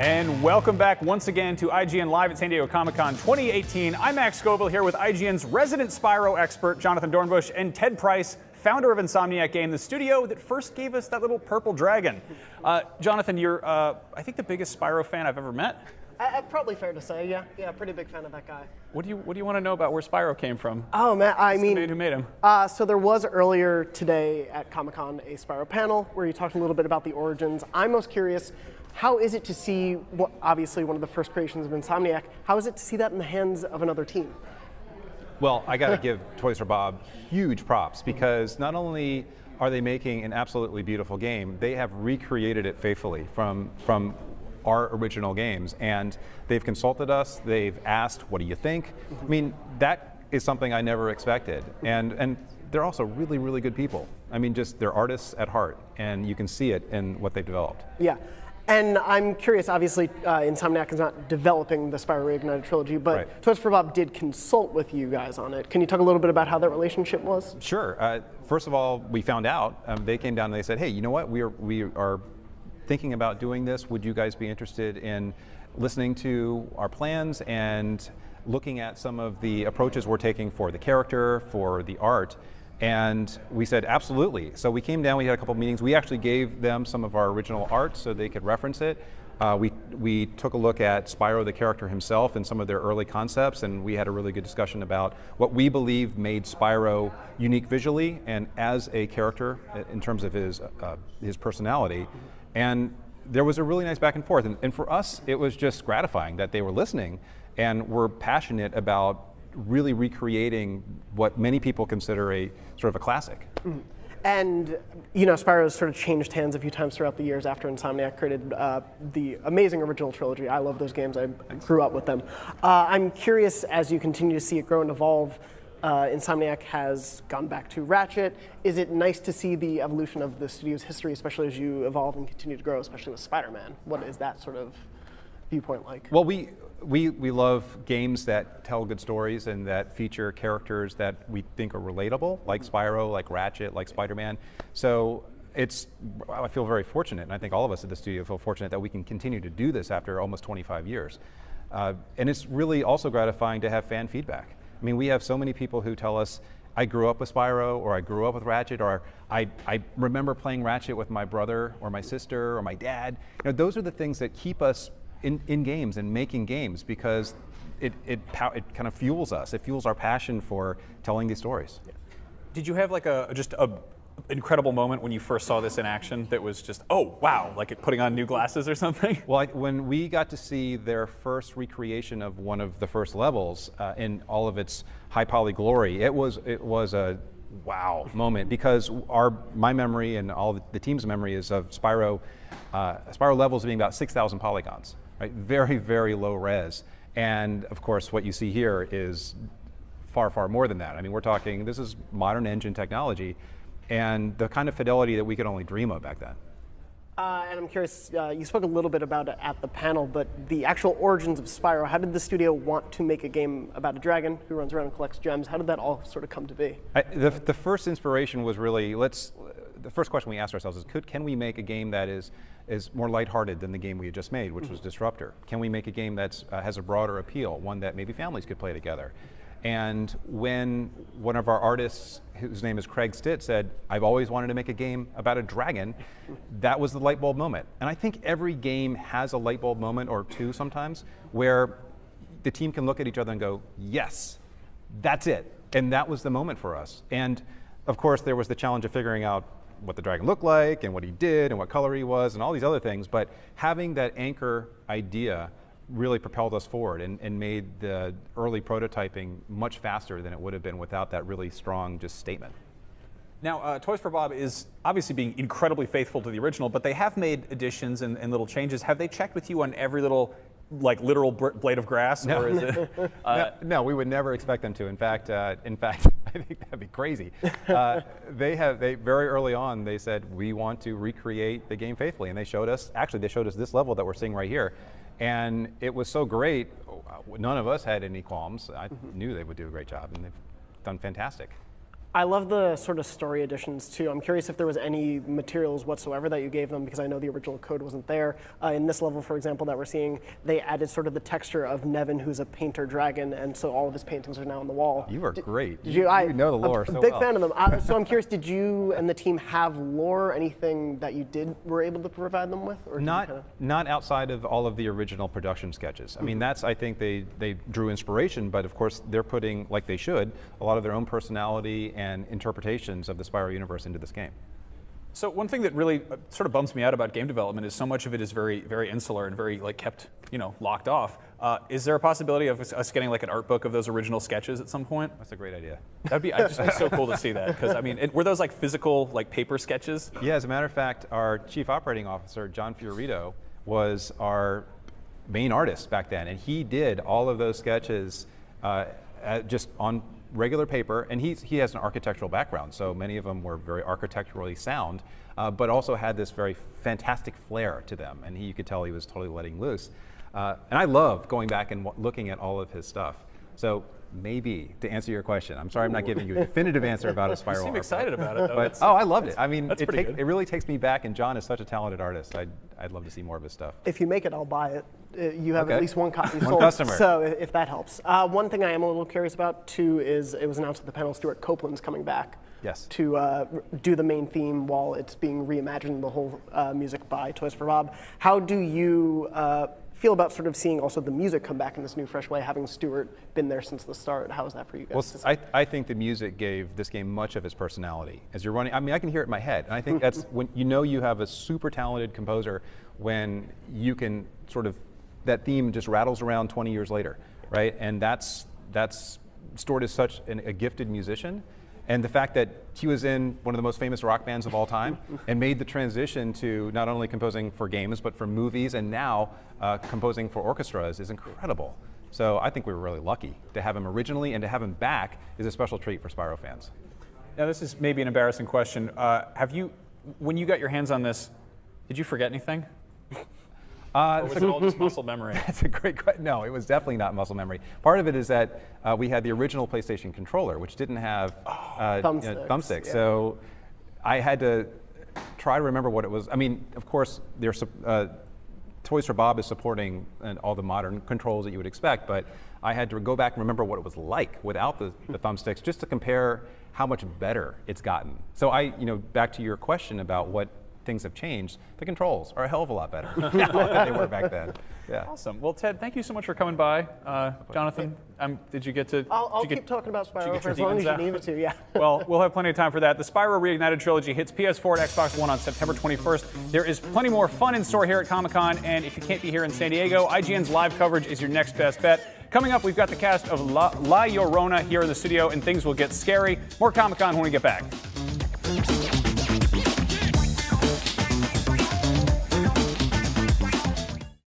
And welcome back once again to IGN Live at San Diego Comic-Con 2018. I'm Max Scoville here with IGN's resident Spyro expert, Jonathan Dornbush, and Ted Price, founder of Insomniac Game, the studio that first gave us that little purple dragon. Jonathan, you're, I think, the biggest Spyro fan I've ever met. Probably fair to say, yeah, pretty big fan of that guy. What do you want to know about where Spyro came from? Oh man, The man who made him. So there was earlier today at Comic-Con a Spyro panel where you talked a little bit about the origins. I'm most curious, how is it to see, obviously one of the first creations of Insomniac, how is it to see that in the hands of another team? Well, I got to give Toys for Bob huge props because not only are they making an absolutely beautiful game, they have recreated it faithfully from our original games, and they've consulted us, they've asked, what do you think? I mean, that is something I never expected, and they're also really, really good people. I mean, just they're artists at heart, and you can see it in what they've developed. Yeah, and I'm curious, obviously Insomniac is not developing the Spyro Reignited Trilogy, but right. Toys for Bob did consult with you guys on it. Can you talk a little bit about how that relationship was? Sure. First of all, we found out, they came down and they said, hey, you know what, we are thinking about doing this. Would you guys be interested in listening to our plans and looking at some of the approaches we're taking for the character, for the art? And we said, absolutely. So we came down, we had a couple meetings. We actually gave them some of our original art so they could reference it. We took a look at Spyro, the character himself, and some of their early concepts, and we had a really good discussion about what we believe made Spyro unique visually and as a character in terms of his personality. And there was a really nice back and forth. And for us, it was just gratifying that they were listening and were passionate about really recreating what many people consider a sort of a classic. Mm-hmm. And, you know, Spyro has sort of changed hands a few times throughout the years after Insomniac created the amazing original trilogy. I love those games. I grew up with them. I'm curious, as you continue to see it grow and evolve, Insomniac has gone back to Ratchet. Is it nice to see the evolution of the studio's history, especially as you evolve and continue to grow, especially with Spider-Man? What is that sort of viewpoint like? Well, we love games that tell good stories and that feature characters that we think are relatable, like Spyro, like Ratchet, like Spider-Man. So I feel very fortunate, and I think all of us at the studio feel fortunate that we can continue to do this after almost 25 years. And it's really also gratifying to have fan feedback. I mean, we have so many people who tell us, I grew up with Spyro, or I grew up with Ratchet, or I remember playing Ratchet with my brother, or my sister, or my dad. You know, those are the things that keep us in games and making games, because it kind of fuels us. It fuels our passion for telling these stories. Did you have like just a incredible moment when you first saw this in action that was just, oh wow, like putting on new glasses or something? Well, when we got to see their first recreation of one of the first levels in all of its high poly glory, it was a wow moment, because my memory and all the team's memory is of Spyro levels being about 6,000 polygons, right? Very, very low res. And of course, what you see here is far, far more than that. I mean, we're talking, this is modern engine technology, and the kind of fidelity that we could only dream of back then. And I'm curious, you spoke a little bit about it at the panel, but the actual origins of Spyro, how did the studio want to make a game about a dragon who runs around and collects gems? How did that all sort of come to be? The first inspiration was really, the first question we asked ourselves is, can we make a game that is more lighthearted than the game we had just made, which was Disruptor? Can we make a game that has a broader appeal, one that maybe families could play together? And when one of our artists, whose name is Craig Stitt, said, I've always wanted to make a game about a dragon, that was the light bulb moment. And I think every game has a light bulb moment or two sometimes where the team can look at each other and go, yes, that's it. And that was the moment for us. And of course, there was the challenge of figuring out what the dragon looked like and what he did and what color he was and all these other things. But having that anchor idea really propelled us forward and made the early prototyping much faster than it would have been without that really strong just statement. Now, Toys for Bob is obviously being incredibly faithful to the original, but they have made additions and little changes. Have they checked with you on every little, like, literal blade of grass? No. Or is it, no, we would never expect them to. In fact, I think that'd be crazy. They very early on, they said, we want to recreate the game faithfully. And they showed us this level that we're seeing right here. And it was so great, none of us had any qualms. I knew they would do a great job, and they've done fantastic. I love the sort of story additions too. I'm curious if there was any materials whatsoever that you gave them, because I know the original code wasn't there. In this level, for example, that we're seeing, they added sort of the texture of Nevin, who's a painter dragon, and so all of his paintings are now on the wall. You are great. Did you know the lore so well. Big fan of them. So I'm curious, did you and the team have lore, anything that you were able to provide them with? Or not outside of all of the original production sketches. I mean, I think they drew inspiration, but of course they're putting, like they should, a lot of their own personality and interpretations of the Spyro universe into this game. So one thing that really sort of bums me out about game development is so much of it is very, very insular and very kept, locked off. Is there a possibility of us getting like an art book of those original sketches at some point? That's a great idea. I'd just be so cool to see that, because I mean, were those like physical, like paper sketches? Yeah, as a matter of fact, our chief operating officer, John Fiorito, was our main artist back then, and he did all of those sketches just on regular paper, and he has an architectural background, so many of them were very architecturally sound, but also had this very fantastic flair to them, and you could tell he was totally letting loose. And I love going back and looking at all of his stuff. So maybe, to answer your question, I'm sorry I'm not giving you a definitive answer about a Spyro. You seem excited about it, though. But, I loved it. I mean, it really takes me back, and John is such a talented artist. I'd love to see more of his stuff. If you make it, I'll buy it. You have at least one copy sold. One customer. So if that helps. One thing I am a little curious about, too, is it was announced at the panel Stuart Copeland's coming back. Yes. To do the main theme while it's being reimagined, the whole music by Toys for Bob. How do you feel about sort of seeing also the music come back in this new, fresh way, having Stuart been there since the start? How is that for you guys? Well, I think the music gave this game much of its personality. As you're running, I mean, I can hear it in my head, and I think that's when you have a super talented composer, when you can sort of, that theme just rattles around 20 years later, right? And that's Stuart is such a gifted musician. And the fact that he was in one of the most famous rock bands of all time and made the transition to not only composing for games, but for movies, and now composing for orchestras is incredible. So I think we were really lucky to have him originally, and to have him back is a special treat for Spyro fans. Now, this is maybe an embarrassing question. When you got your hands on this, did you forget anything? Or was it all just muscle memory? That's a great question. No, it was definitely not muscle memory. Part of it is that we had the original PlayStation controller, which didn't have thumbsticks. Yeah. So I had to try to remember what it was. I mean, of course, Toys for Bob is supporting all the modern controls that you would expect, but I had to go back and remember what it was like without the thumbsticks, just to compare how much better it's gotten. So back to your question about what things have changed, the controls are a hell of a lot better now than they were back then. Yeah. Awesome. Well, Ted, thank you so much for coming by. Jonathan, did you get to? I'll keep talking about Spyro for as long as you need me to, yeah. Well, we'll have plenty of time for that. The Spyro Reignited Trilogy hits PS4 and Xbox One on September 21st. There is plenty more fun in store here at Comic-Con, and if you can't be here in San Diego, IGN's live coverage is your next best bet. Coming up, we've got the cast of La Llorona here in the studio, and things will get scary. More Comic-Con when we get back.